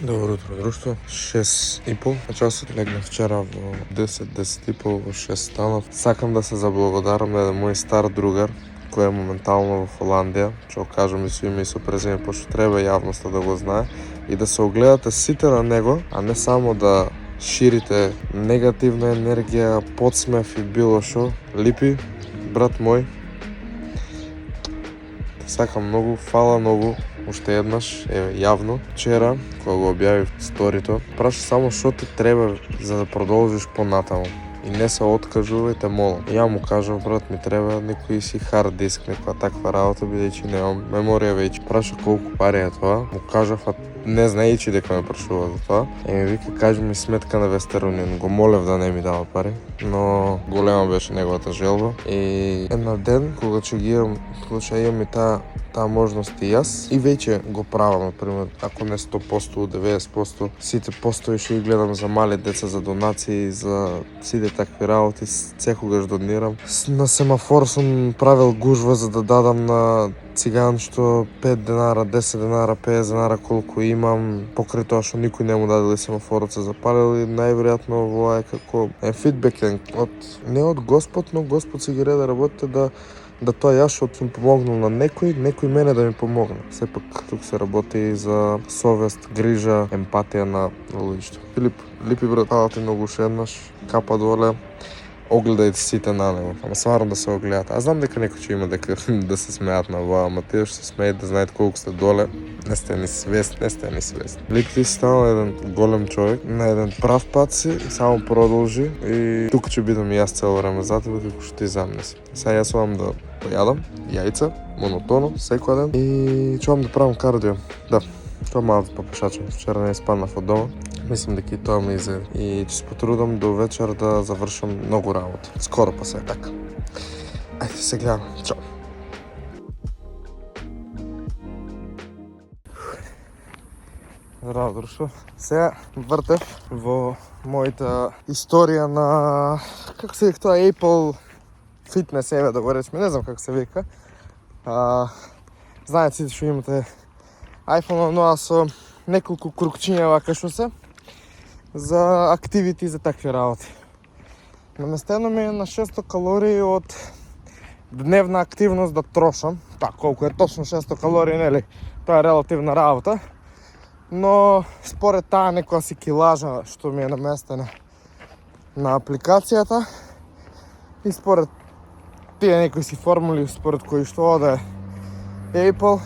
Добро утро, друштво. 6:30 на часот. Легнав вчера во 10:30 во 6 станав. Сакам да се заблагодарам на еден мој стар другар, кој е моментално во Холандија. Ќе го кажам и со име и со презиме, пошто треба јавноста да го знае. И да се огледате сите на него, а не само да ширите негативна енергија, подсмев и било шо. Липи, брат мој, те сакам многу, фала многу. Уште еднаш, јавно, вчера, кога го објавив сторито, праша само што ти треба за да продолжиш понатаму. И не се откажувај, те молам. Ја му кажав, брат, ми треба некој си хард диск, некоја таква работа, бидејќи немам меморија веќе. Праша колку пари е тоа, му кажав, а не знаејќи дека ме прашува за тоа. Ми вика, кажи ми сметка на Western Union. Го молев да не ми дава пари, но голема беше неговата желба. И една ден, кога ќе имам и таа можност и јас, и веќе го правам, например, ако не 100%, 90%, сите постои што ги гледам за мали деца, за донации, за сите такви работи, секогаш донирам. На семафор сум правил гужва за да дадам на циган што 5 денара, 10 денара, 50 денара колку имам, покрај тоа што никој не му дадели семафорот се запалил, и најверојатно ова е како фидбек не од Господ, но Господ си ги реда работите да тоа јас што сум помогнал на некој мене да ми помогне. Сепак тук се работи за совест, грижа, емпатија на луѓето. Филип, липи брат, фала ти многу уште еднаш, капа доле. Огледајте сите на него, ама стварно да се огледате. Аз знам дека некој ќе има дека да се смеат на ова, ама тие што се смеат да знаат колку сте доле, не сте ни свесни. Лик, ти си станал еден голем човек, на еден прав пат си, само продолжи и тука ќе бидам и јас цело време за тебе како што ти замнеси. Сега јас одам да појадам јајца, монотоно, секој ден, и ќе одам да правам кардио. Да, тоа малку попешачам. Вчера не спаднав од дома. Мислам дека и тоа ме изеде. И ќе се потрудам до вечер да завршам многу работа. Скоро па се така. Ајде се гледаме. Чао. Здраво, друштво. Сега вртев во мојата историја на, како се вика тоа, Apple Fitness, да го речеме, не знам како се вика. Знаете сите што имате iPhone, но аз со неколку крукчиња вака што се за активити, за такви работи. Наместено ми е на 600 калории од дневна активност да трошам. Па, колку е точно 600 калории, нели? Тоа е релативна работа. Но според таа некоја си килажа што ми е наместена на апликацијата и според тие некои си формули според кои што оде Apple,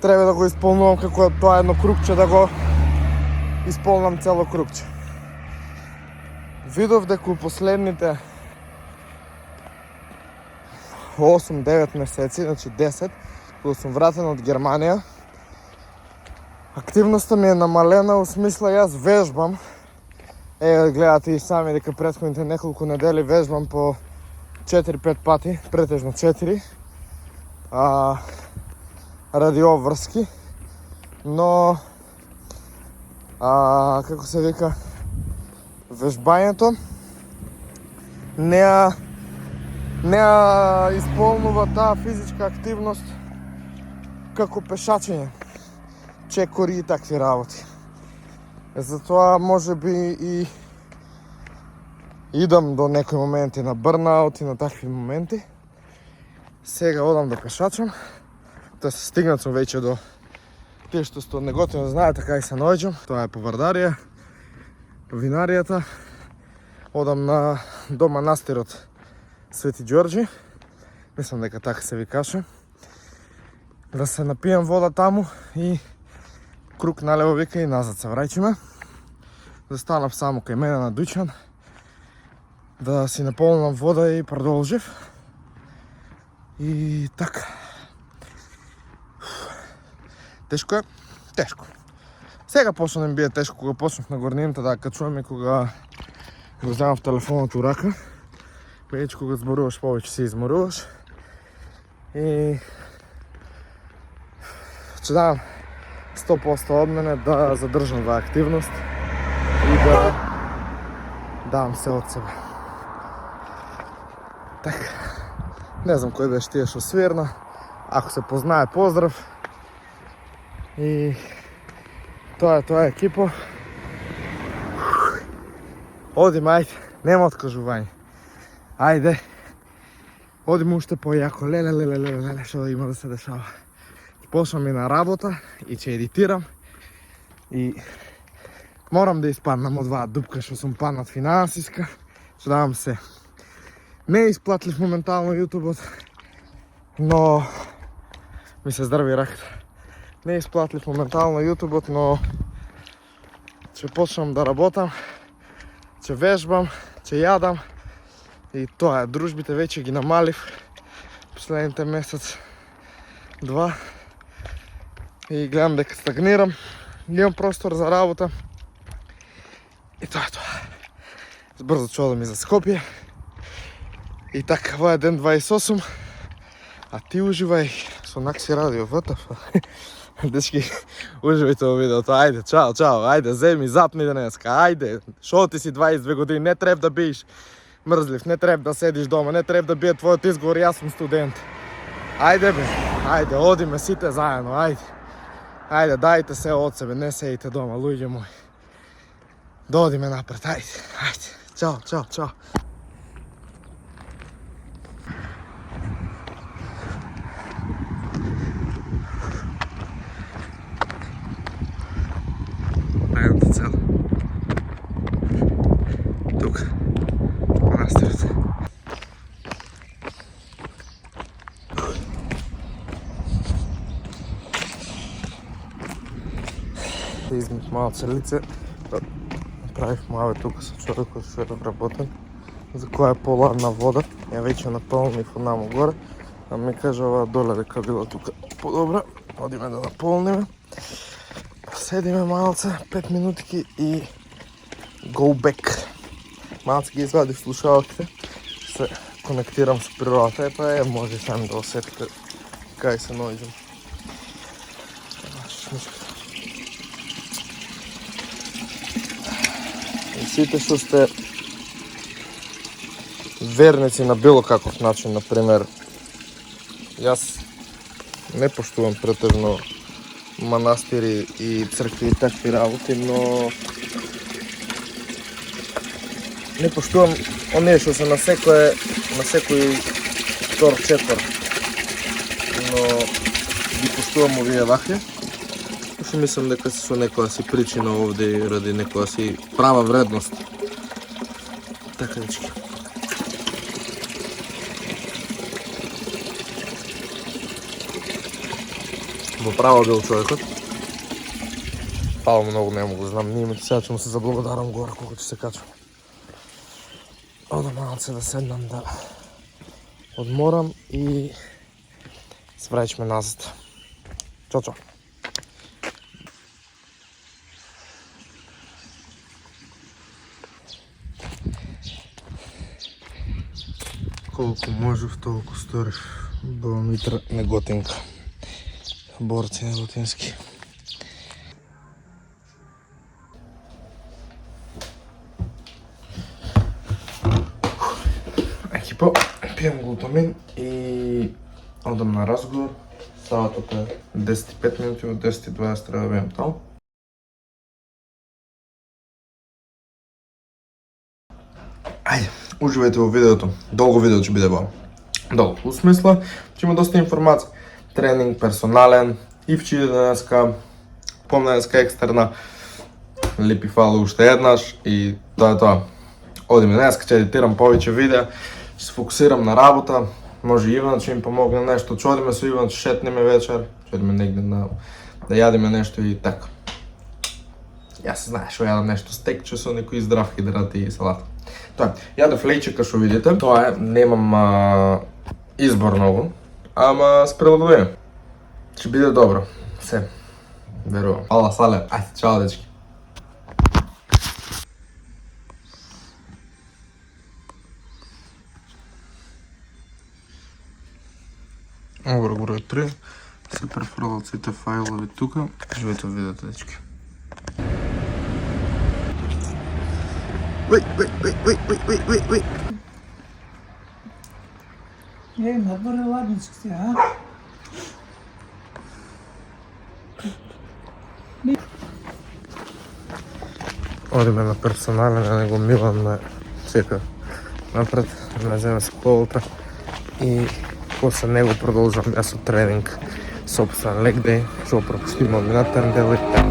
треба да го исполнувам како тоа едно крукче, да го исполнам цело крукче. Видов дека у последните 8-9 месеци, значи 10, кога сум вратен од Германија, активноста ми е намалена, у смисла јас вежбам. Гледате и сами дека претходните неколку недели вежбам по 4-5 пати, претежно 4, ради обврски, но како се вика, вежбањето не исполнува таа физичка активност како пешачење, чекори и такви работи. Затоа може би и идам до некои моменти на бърнаут и на такви моменти. Сега одам да пешачам, да се стигнат сум веќе до тие што сте неготино знаете кај се наоѓам. Тоа е Повардарија, винаријата. Одам на до манастирот Свети Ѓорѓи, мислам дека така се викаше, да се напијам вода таму и круг налево вика и назад се враќаме. Застанав само кај мене на дуќан, да си наполнам вода и продолжив. И така. Тешко е? Тешко. Сега почна да ми бие тешко, кога почнах на горнината да качувам и кога го вземам в телефонот у рака. Бидејќи кога зборуваш повеќе се изморуваш. И ќе дам 100% од мене да задржам во активност и да дам се од себе. Така. Не знам кој беше тие што свирна. Ако се познае, поздрав. И Тоа е екипо. Одим, ајде, нема откажување. Ајде. Одим уште појако, леле, што има да се дешава. Почнам и на работа и ќе едитирам. И морам да испаднам од оваа дупка што сум паднат финансиска. Што давам се не исплатлив моментално јутубот, но ми се здрви раката. Не исплатлив моментално јутубот, но ќе почнам да работам, ќе вежбам, ќе јадам и тоа е. Дружбите веќе ги намалив последните месец, два, и гледам дека стагнирам, имам простор за работа и тоа е тоа. Збрзо чудам и за Скопје. И така, ова е ден 28, а ти уживај со Накси Радио, ВТФ. Дечки, уживајте во видеото, ајде, чао, ајде, земи, запни денеска, ајде, шо ти си 22 години, не треб да биеш мрзлив, не треб да седиш дома, не треб да бие твојот изговор, јас сум студент. Ајде бе, ајде, одиме сите заедно, ајде. Ајде, дајте се од себе, не седите дома, луѓе мои. Да одиме напред, ајде, чао. Најдната цел. Тука. Наставите. Измих малце лице. Направих маве тука со човек кој што е вработен, за која е поладна вода. Ја веќе наполнив однамо горе, а ми кажа оваа доле дека била тука подобра. Одиме да наполниме. Седиме малце, 5 минутки и go back. Малце ги извадив слушалките, се конектирам со природата, епа може сами да осетите кај се наоѓам. И сите што сте верници на било каков начин, например, јас не поштувам претежно манастири и цркви и такви работи, но не поштувам оние што се на секој втор четвр, но ги поштувам овие вакви. Што мислам дека се со некоја си причина овде ради некоја си права вредност. Така дечки. Во право бил човекот. Фала многу, не могу знам, ние сега ќе му се заблагодарам горе кога ќе се качам. Одам малце да седнам да одморам и свраќаме назад. Чао. Колку можев, толку сторив. Била Митра Неготинка. Борци неготински. Екипа, пием глутамин и одам на разговор. Саатата е 10:05 минути, од 10:20 треба да бидам таму. Ајде, уживајте во видеото. Долго видео ќе биде во. Долго. У смисла, ќе има доста информација. Тренинг, персонален, ивчи денеска, помненеска екстерна. Липи фала уште еднаш и тоа е тоа. Одиме денеска, ќе едитирам повеќе видеа, ќе се фокусирам на работа. Може Иван ќе ми помогне нешто, ќе одиме со Иван, ќе шетнеме вечер, ќе одиме негде да јадиме нешто и така. Јас знаеш, што јадам нешто стекче со некои здрав хидрати и салата. Тоа е, јадев лејчека што видите, тоа е, немам избор многу, ама се приладуваме. Ќе биде добро, се, верувам. Фала, сале, ајде, чао дечки. Горе 3, се префрлат сите фајлови тука, живете видеото дечки. Wait. Надвор ладнички си, а? Одиме на персонален, а него Милан ме чека напред, ме вземе с колата и после него продолжам јас со тренинг, собствен leg day, што пропуштим од минатен дел и така.